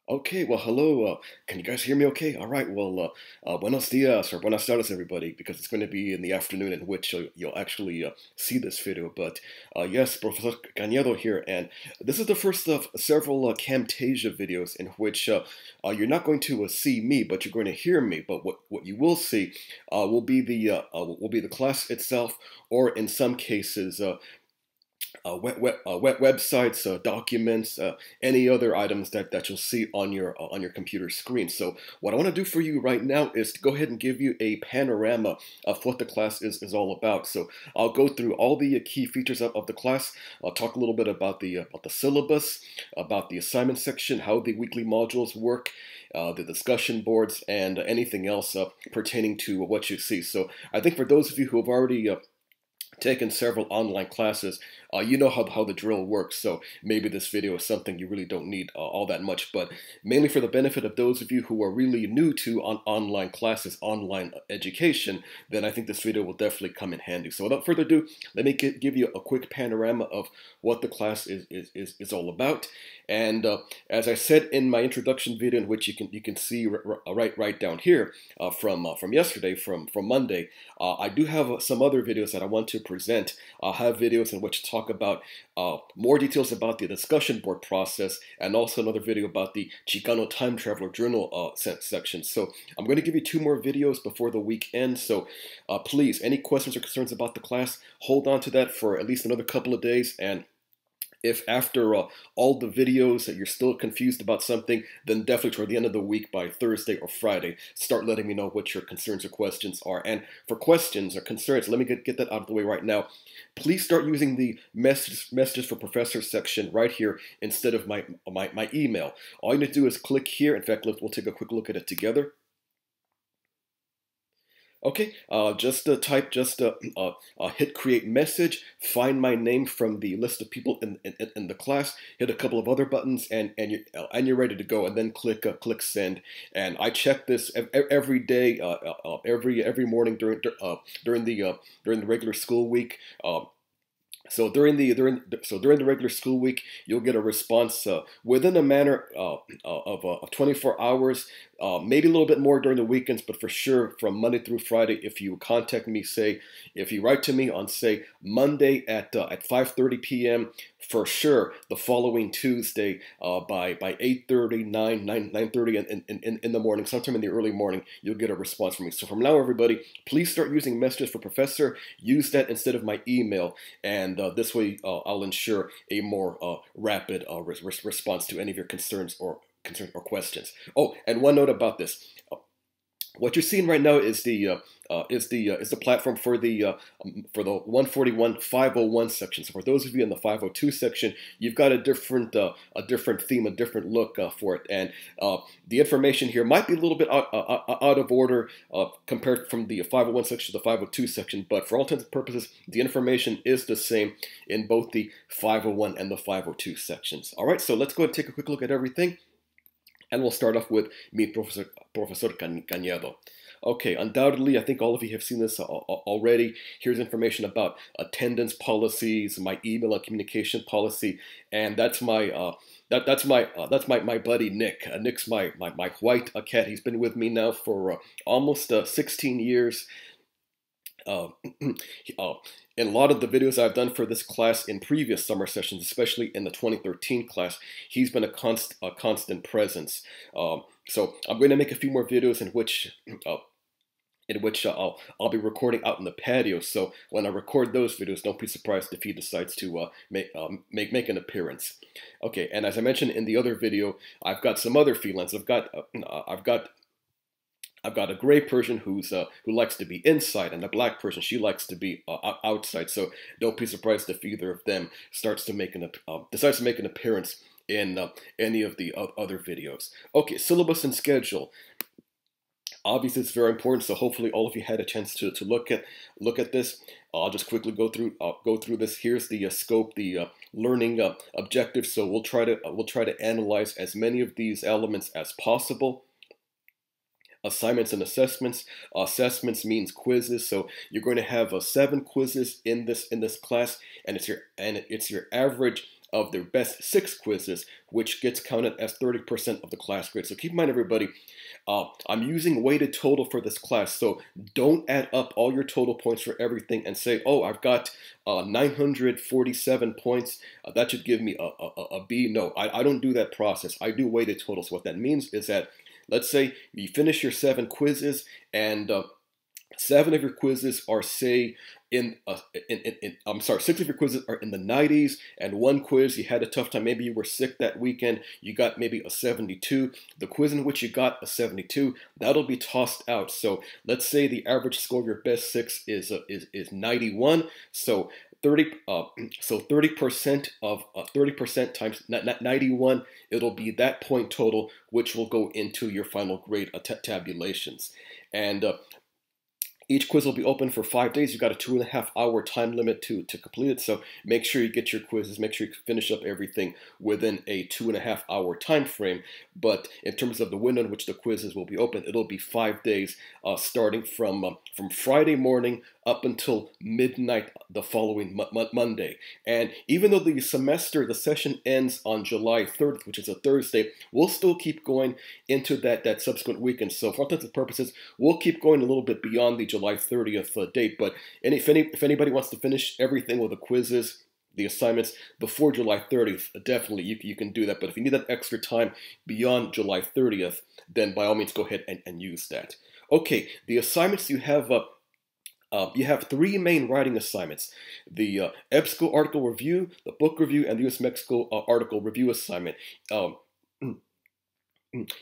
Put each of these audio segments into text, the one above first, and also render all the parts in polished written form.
Okay, well, hello. Can you guys hear me okay? All right, well, buenos dias or buenas tardes, everybody, because it's going to be in the afternoon in which you'll actually see this video. But yes, Professor Cañedo here, and this is the first of several Camtasia videos in which you're not going to see me, but you're going to hear me. But what you will see will be the class itself, or in some cases, websites, documents, any other items that you'll see on your computer screen. So what I want to do for you right now is to go ahead and give you a panorama of what the class is all about. So I'll go through all the key features of the class. I'll talk a little bit about the syllabus, about the assignment section, how the weekly modules work, the discussion boards, and anything else pertaining to what you see. So I think for those of you who have already taken several online classes, you know how the drill works, so maybe this video is something you really don't need all that much, but mainly for the benefit of those of you who are really new to online classes, online education, then I think this video will definitely come in handy. So without further ado, let me give you a quick panorama of what the class is all about. And as I said in my introduction video, in which you can see right down here from yesterday, from Monday, I do have some other videos that I want to present. I'll have videos in which talk about more details about the discussion board process, and also another video about the Chicano Time Traveler Journal section. So I'm going to give you two more videos before the week ends. So please, any questions or concerns about the class, hold on to that for at least another couple of days. And if after all the videos that you're still confused about something, then definitely toward the end of the week, by Thursday or Friday, start letting me know what your concerns or questions are. And for questions or concerns, let me get that out of the way right now. Please start using the messages for professor section right here instead of my email. All you need to do is click here. In fact, we'll take a quick look at it together. Okay, hit create message, find my name from the list of people in the class, hit a couple of other buttons, and you're ready to go. And then click send. And I check this every day, every morning during the regular school week. So during the regular school week, you'll get a response within a matter of 24 hours, maybe a little bit more during the weekends, but for sure from Monday through Friday. If you contact me, if you write to me on Monday at 5:30 p.m., for sure the following Tuesday by 8:30, 9:30 in the morning, sometime in the early morning, you'll get a response from me. So from now, everybody, please start using messages for professor. Use that instead of my email, and this way I'll ensure a more rapid response to any of your concerns or questions. Oh, and one note about this. What you're seeing right now is the platform for the 141 501 section. So for those of you in the 502 section, you've got a different theme, a different look for it, and the information here might be a little bit out of order compared from the 501 section to the 502 section. But for all intents and purposes, the information is the same in both the 501 and the 502 sections. All right, so let's go ahead and take a quick look at everything. And we'll start off with me, Professor Cañedo. Okay, undoubtedly, I think all of you have seen this already. Here's information about attendance policies, my email and communication policy, and that's my my buddy Nick. Nick's my white cat. He's been with me now for almost 16 years. In a lot of the videos I've done for this class in previous summer sessions, especially in the 2013 class, he's been a constant presence. So I'm going to make a few more videos in which I'll be recording out in the patio. So when I record those videos, don't be surprised if he decides to make an appearance. Okay, and as I mentioned in the other video, I've got some other felines. I've got a gray Persian who likes to be inside, and a black Persian, she likes to be outside. So don't be surprised if either of them decides to make an appearance in any of the other videos. Okay, syllabus and schedule. Obviously, it's very important. So hopefully, all of you had a chance to look at this. I'll just quickly go through this. Here's the scope, the learning objectives. So we'll try to analyze as many of these elements as possible. Assignments and assessments. Assessments means quizzes, so you're going to have 7 quizzes in this class, and it's your average of their best 6 quizzes, which gets counted as 30% of the class grade. So keep in mind, everybody, I'm using weighted total for this class, so don't add up all your total points for everything and say, oh, I've got 947 points, that should give me a B. No, I don't do that process. I do weighted totals. What that means is that, let's say you finish your 7 quizzes, and 7 of your quizzes are, say, I'm sorry, 6 of your quizzes are in the 90s, and 1 quiz you had a tough time. Maybe you were sick that weekend. You got maybe a 72. The quiz in which you got a 72, that'll be tossed out. So let's say the average score of your best 6 is 91. So 30% of 30% times 91, it'll be that point total, which will go into your final grade tabulations. And each quiz will be open for 5 days. You've got a 2.5-hour time limit to complete it. So make sure you get your quizzes. Make sure you finish up everything within a 2.5-hour time frame. But in terms of the window in which the quizzes will be open, it'll be 5 days, starting from Friday morning up until midnight the following Monday. And even though the session ends on July 3rd, which is a Thursday, we'll still keep going into that subsequent weekend. So for all intents and purposes, we'll keep going a little bit beyond the July 30th date. But if anybody wants to finish everything with the quizzes, the assignments before July 30th, definitely you can do that. But if you need that extra time beyond July 30th, then by all means go ahead and use that. Okay, the assignments you have have 3 main writing assignments: the EBSCO article review, the book review, and the US-Mexico article review assignment.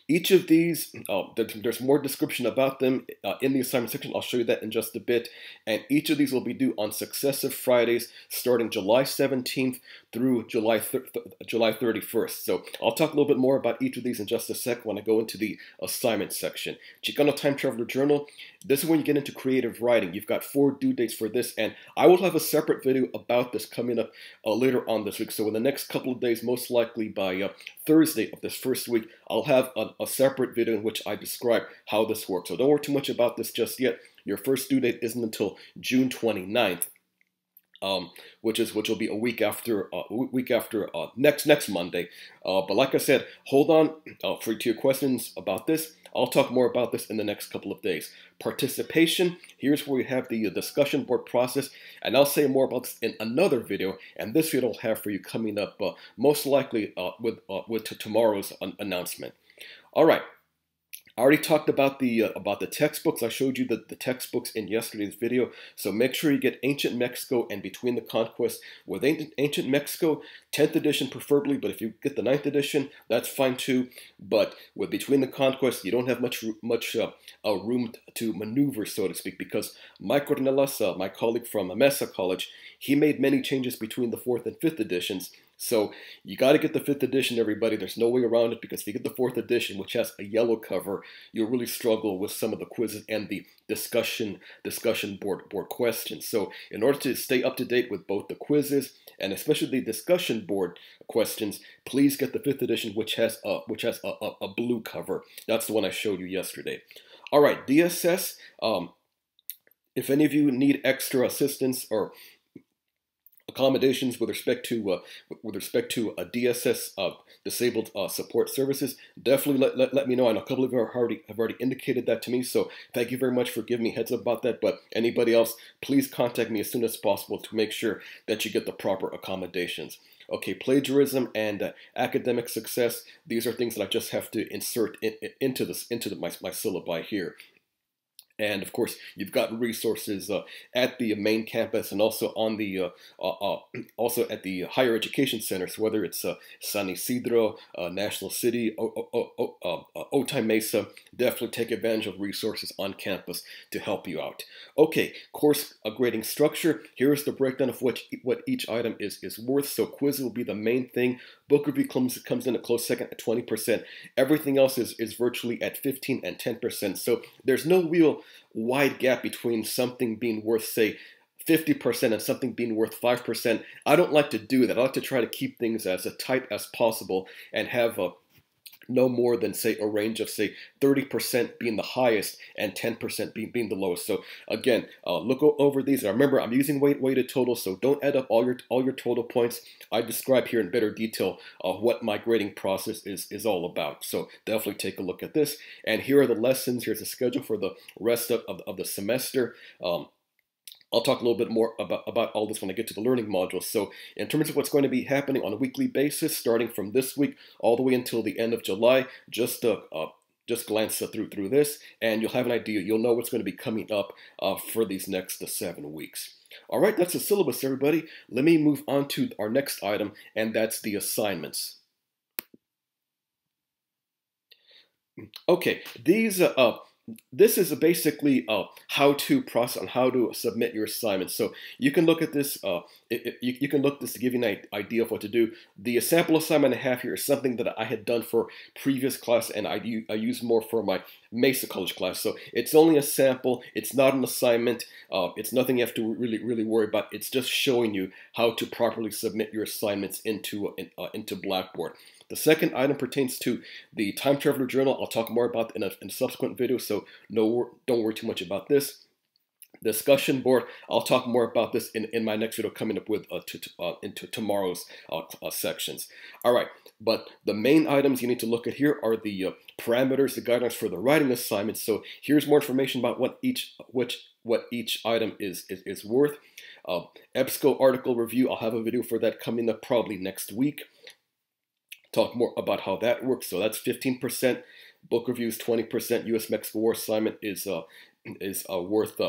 Each of these, there's more description about them in the assignment section. I'll show you that in just a bit. And each of these will be due on successive Fridays, starting July 17th through July 31st. So I'll talk a little bit more about each of these in just a sec when I go into the assignment section. Chicano Time Traveler Journal, this is when you get into creative writing. You've got 4 due dates for this, and I will have a separate video about this coming up later on this week. So in the next couple of days, most likely by Thursday of this first week, I'll have a separate video in which I describe how this works. So don't worry too much about this just yet. Your first due date isn't until June 29th. Which will be a week after next Monday. But like I said, hold on to your questions about this. I'll talk more about this in the next couple of days. Participation, here's where we have the discussion board process, and I'll say more about this in another video. And this video I'll have for you coming up most likely with tomorrow's announcement. All right. I already talked about the textbooks. I showed you the textbooks in yesterday's video. So make sure you get Ancient Mexico and Between the Conquests. With Ancient Mexico, 10th edition preferably, but if you get the 9th edition, that's fine too. But with Between the Conquests, you don't have much room to maneuver, so to speak, because Mike Ornelas, my colleague from Mesa College, he made many changes between the 4th and 5th editions. So you got to get the 5th edition, everybody. There's no way around it, because if you get the 4th edition, which has a yellow cover, you'll really struggle with some of the quizzes and the discussion board questions. So in order to stay up to date with both the quizzes and especially the discussion board questions, please get the 5th edition, which has a blue cover. That's the one I showed you yesterday. All right, DSS. If any of you need extra assistance or accommodations with respect to a DSS disabled support services, definitely let me know. I know a couple of you have already indicated that to me, so thank you very much for giving me heads up about that. But anybody else, please contact me as soon as possible to make sure that you get the proper accommodations. Okay, plagiarism and academic success, these are things that I just have to insert into my syllabi here. And of course, you've got resources at the main campus and also on the also at the higher education centers, whether it's San Isidro, National City, Otay Mesa. Definitely take advantage of resources on campus to help you out. Okay, course grading structure. Here's the breakdown of what each item is worth. So quiz will be the main thing. Book review comes in a close second at 20%. Everything else is virtually at 15 and 10%. So there's no real wide gap between something being worth, say, 50% and something being worth 5%. I don't like to do that. I like to try to keep things as tight as possible and have no more than, say, a range of, say, 30% being the highest and 10% being the lowest. So again, look over these. And remember, I'm using weighted totals, so don't add up all your total points. I describe here in better detail what my grading process is all about. So definitely take a look at this. And here are the lessons. Here's the schedule for the rest of the semester. I'll talk a little bit more about all this when I get to the learning modules. So in terms of what's going to be happening on a weekly basis, starting from this week all the way until the end of July, just glance through this, and you'll have an idea. You'll know what's going to be coming up for these next 7 weeks. All right, that's the syllabus, everybody. Let me move on to our next item, and that's the assignments. Okay, this is basically a how-to process on how to submit your assignments. So you can look at this. You can look at this to give you an idea of what to do. The sample assignment I have here is something that I had done for previous class, and I use more for my Mesa College class. So it's only a sample. It's not an assignment. It's nothing you have to really worry about. It's just showing you how to properly submit your assignments into Blackboard. The second item pertains to the Time Traveler Journal. I'll talk more about in a subsequent video, so don't worry too much about this. Discussion board, I'll talk more about this in my next video coming up with into tomorrow's sections. All right, but the main items you need to look at here are the parameters, the guidelines for the writing assignments. So here's more information about what each item is worth. EBSCO article review, I'll have a video for that coming up probably next week. Talk more about how that works. So that's 15%. Book reviews 20%. U.S.-Mexico War assignment is worth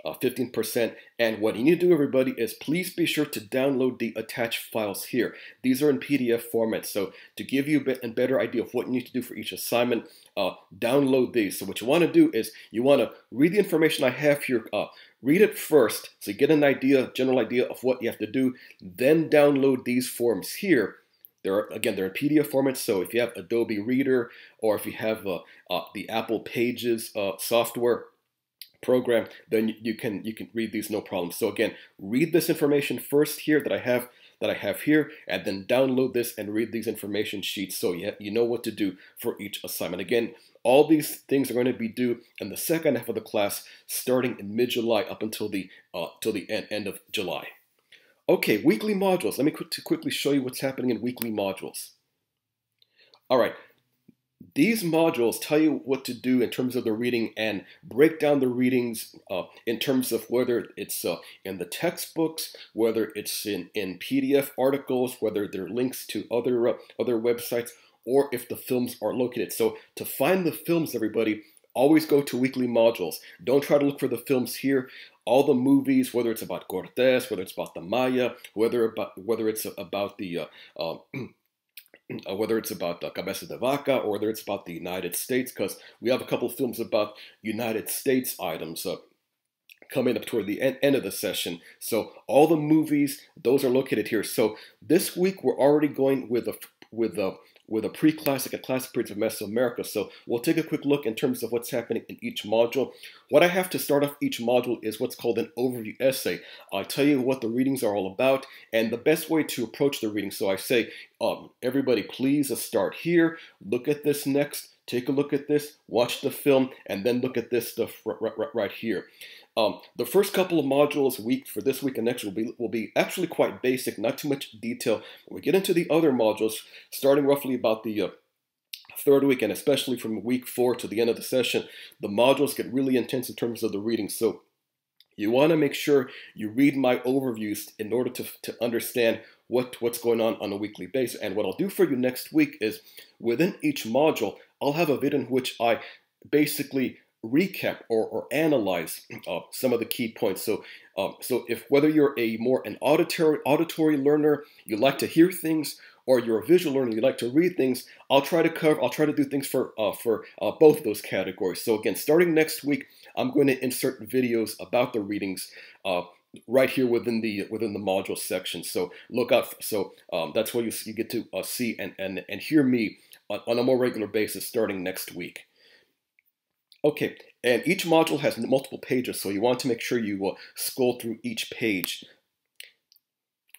15%. And what you need to do, everybody, is please be sure to download the attached files here. These are in PDF format. So to give you a better idea of what you need to do for each assignment, download these. So what you want to do is you want to read the information I have here. Read it first so you get an idea, general idea of what you have to do. Then download these forms here. They're in PDF format, so if you have Adobe Reader or if you have the Apple Pages software program, then you can read these no problem. So again, read this information first here that I have here, and then download this and read these information sheets so you know what to do for each assignment. Again, all these things are going to be due in the second half of the class, starting in mid-July up until the end of July. Okay, weekly modules. Let me quickly show you what's happening in weekly modules. All right, these modules tell you what to do in terms of the reading and break down the readings in terms of whether it's in the textbooks, whether it's in PDF articles, whether there are links to other websites, or if the films are located. So to find the films, everybody, always go to weekly modules. Don't try to look for the films here. All the movies, whether it's about Cortés, whether it's about the Maya, whether it's about the whether it's about Cabeza de Vaca, or whether it's about the United States, because we have a couple of films about United States items coming up toward the end of the session. So all the movies, those are located here. So this week we're already going with a pre-classic and classic periods of Mesoamerica. So we'll take a quick look in terms of what's happening in each module. What I have to start off each module is what's called an overview essay. I'll tell you what the readings are all about and the best way to approach the reading. So I say, everybody, please start here, look at this next, take a look at this, watch the film, and then look at this stuff right here. The first couple of modules for this week and next will be actually quite basic, not too much detail. When we get into the other modules, starting roughly about the third week, and especially from week 4 to the end of the session, the modules get really intense in terms of the reading. So you want to make sure you read my overviews in order to understand what's going on a weekly basis. And what I'll do for you next week is within each module, I'll have a video in which I basically recap or analyze some of the key points. So if whether you're an auditory learner, you like to hear things, or you're a visual learner, you like to read things, I'll try to do things for both of those categories. So again, starting next week, I'm going to insert videos about the readings right here within the module section. So look out. So that's where you get to see and hear me on a more regular basis starting next week. Okay, and each module has multiple pages, so you want to make sure you scroll through each page.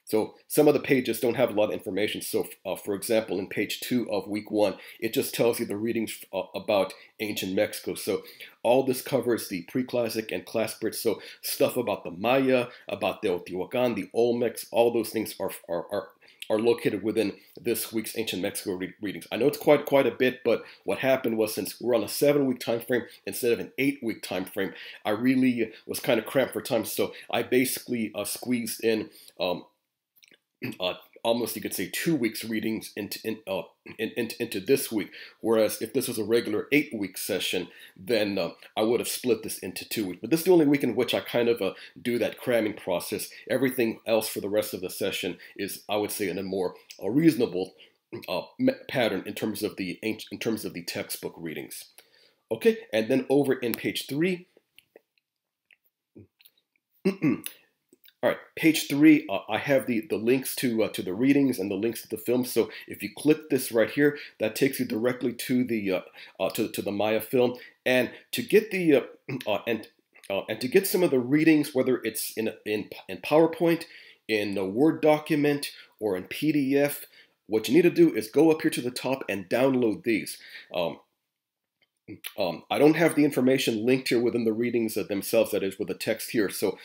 So some of the pages don't have a lot of information. So, for example, in page 2 of week 1, it just tells you the readings about ancient Mexico. So all this covers the pre-classic and classic periods. So stuff about the Maya, about the Teotihuacan, the Olmecs, all those things are located within this week's ancient Mexico readings. I know it's quite a bit, but what happened was, since we're on a 7-week time frame instead of an 8-week time frame, I really was kind of cramped for time. So I basically squeezed in almost, you could say, 2 weeks readings into this week. Whereas if this was a regular 8-week session, then I would have split this into 2 weeks. But this is the only week in which I kind of do that cramming process. Everything else for the rest of the session is, I would say, in a more reasonable pattern in terms of the textbook readings. Okay, and then over in page 3. All right, page 3, I have the links to the readings and the links to the film. So if you click this right here, that takes you directly to the to the Maya film. And to get the and to get some of the readings, whether it's in PowerPoint, in a Word document, or in PDF, what you need to do is go up here to the top and download these. I don't have the information linked here within the readings themselves, that is, with the text here. So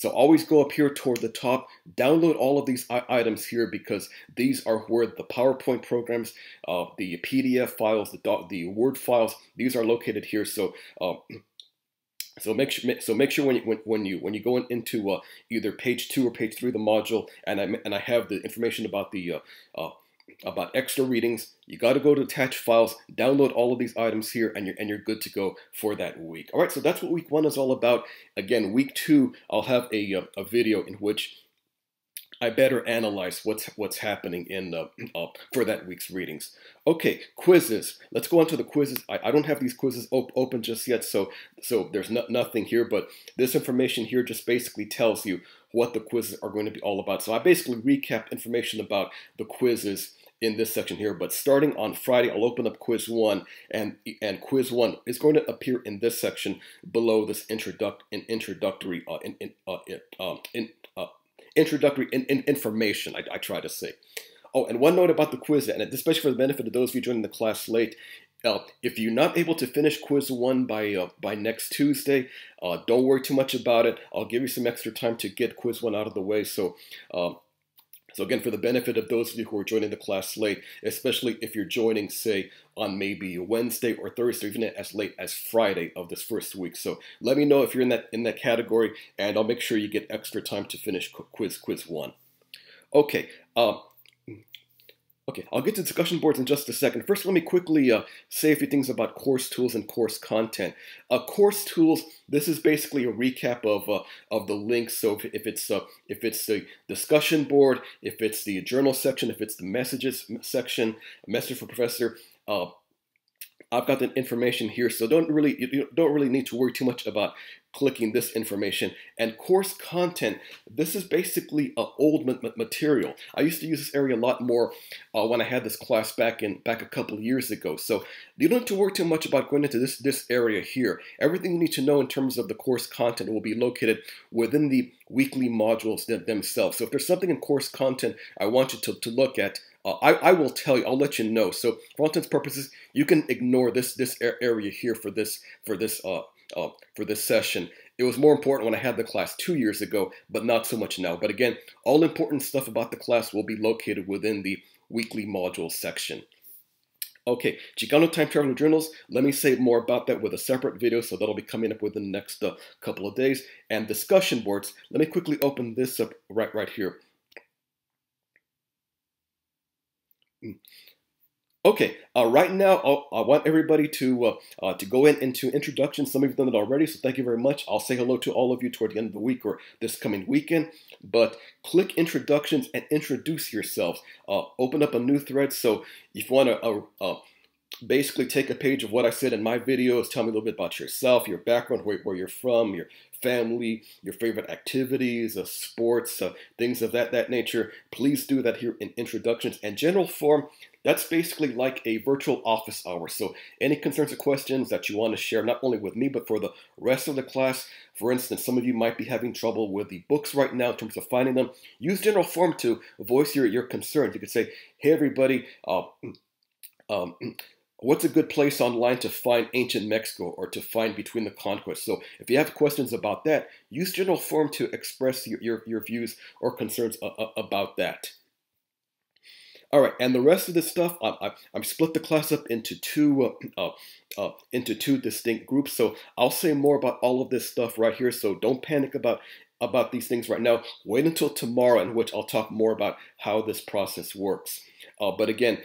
always go up here toward the top, download all of these items here, because these are where the PowerPoint programs, the PDF files, the Word files, these are located here. So make sure when you go into either page 2 or page 3 of the module, and I have the information about the about extra readings, you got to go to attached files, download all of these items here, and you're good to go for that week. All right, so that's what week 1 is all about. Again, week 2, I'll have a video in which I better analyze what's happening in for that week's readings. Okay, quizzes. Let's go on to the quizzes. I don't have these quizzes open just yet, so there's nothing here, but this information here just basically tells you what the quizzes are going to be all about. So I basically recapped information about the quizzes in this section here, but starting on Friday, I'll open up quiz 1, and quiz 1 is going to appear in this section below this introductory information, I try to say. Oh, and one note about the quiz, and especially for the benefit of those of you joining the class late, if you're not able to finish quiz 1 by next Tuesday, don't worry too much about it. I'll give you some extra time to get quiz 1 out of the way. So again, for the benefit of those of you who are joining the class late, especially if you're joining, say, on maybe Wednesday or Thursday, even as late as Friday of this first week. So let me know if you're in that category, and I'll make sure you get extra time to finish quiz 1. Okay. Okay, I'll get to discussion boards in just a second. First, let me quickly say a few things about course tools and course content. Course tools, this is basically a recap of the links. So if it's the discussion board, if it's the journal section, if it's the messages section, message for professor, I've got the information here. So you don't really need to worry too much about clicking this information. And course content, this is basically old material. I used to use this area a lot more when I had this class back a couple of years ago. So you don't have to worry too much about going into this area here. Everything you need to know in terms of the course content will be located within the weekly modules themselves. So if there's something in course content I want you to look at, I will tell you. I'll let you know. So for all intents and purposes, you can ignore this area here for this session. It was more important when I had the class 2 years ago, but not so much now. But again, all important stuff about the class will be located within the weekly module section. Okay, Chicano Time Traveler Journals, let me say more about that with a separate video, so that'll be coming up within the next couple of days. And discussion boards, let me quickly open this up right here. Okay, right now I want everybody to go into introduction. Some of you have done it already, so thank you very much. I'll say hello to all of you toward the end of the week or this coming weekend. But click introductions and introduce yourselves. Open up a new thread. So if you want to basically take a page of what I said in my videos, tell me a little bit about yourself, your background, where you're from, your family, your favorite activities, sports, things of that nature. Please do that here in introductions and general form. That's basically like a virtual office hour. So any concerns or questions that you want to share, not only with me, but for the rest of the class. For instance, some of you might be having trouble with the books right now in terms of finding them. Use general form to voice your concerns. You could say, hey, everybody, um, what's a good place online to find ancient Mexico or to find Between the Conquests? So if you have questions about that, use general form to express your views or concerns about that. All right, and the rest of this stuff, I'm split the class up into two distinct groups. So I'll say more about all of this stuff right here. So don't panic about these things right now. Wait until tomorrow, in which I'll talk more about how this process works. But again,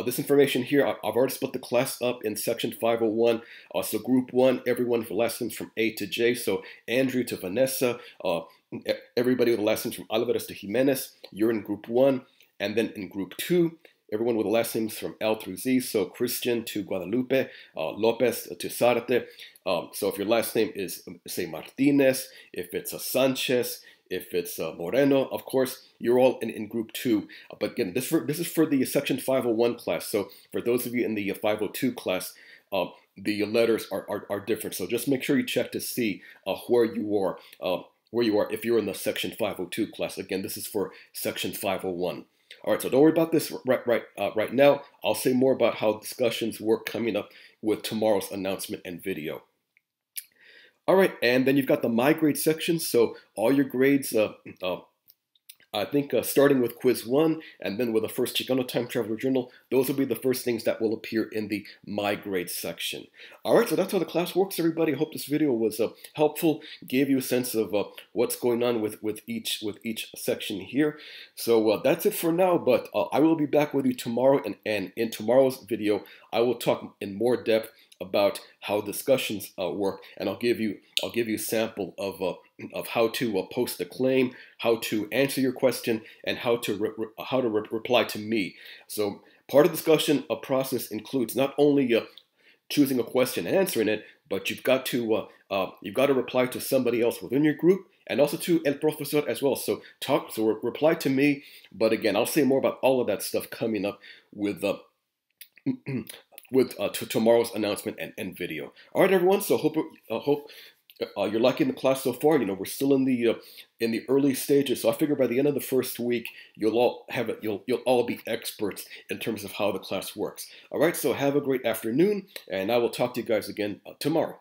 this information here, I've already split the class up in section 501. So group 1, everyone with last names from A to J. So Andrew to Vanessa, everybody with last names from Alvarez to Jimenez, you're in group 1. And then in group 2, everyone with the last names from L through Z. So Christian to Guadalupe, Lopez to Sarte. So if your last name is, say, Martinez, if it's a Sanchez, if it's Moreno, of course, you're all in group 2. But again, this is for the section 501 class. So for those of you in the 502 class, the letters are different. So just make sure you check to see where you are. If you're in the section 502 class. Again, this is for section 501. All right, so don't worry about this right now. I'll say more about how discussions work coming up with tomorrow's announcement and video. All right, and then you've got the My Grade section. So all your grades, I think starting with quiz 1 and then with the first Chicano Time Traveler Journal, those will be the first things that will appear in the My Grade section. All right, so that's how the class works, everybody. I hope this video was helpful, gave you a sense of what's going on with each section here. So that's it for now, but I will be back with you tomorrow, and in tomorrow's video, I will talk in more depth about how discussions work, and I'll give you a sample of how to post a claim, how to answer your question, and how to reply to me. So part of the discussion process includes not only choosing a question and answering it, but you've got to reply to somebody else within your group, and also to El Profesor as well. So reply to me, but again, I'll say more about all of that stuff coming up with to tomorrow's announcement and video. All right, everyone. So hope you're liking the class so far. You know, we're still in the early stages. So I figure by the end of the first week, you'll all be experts in terms of how the class works. All right. So have a great afternoon, and I will talk to you guys again tomorrow.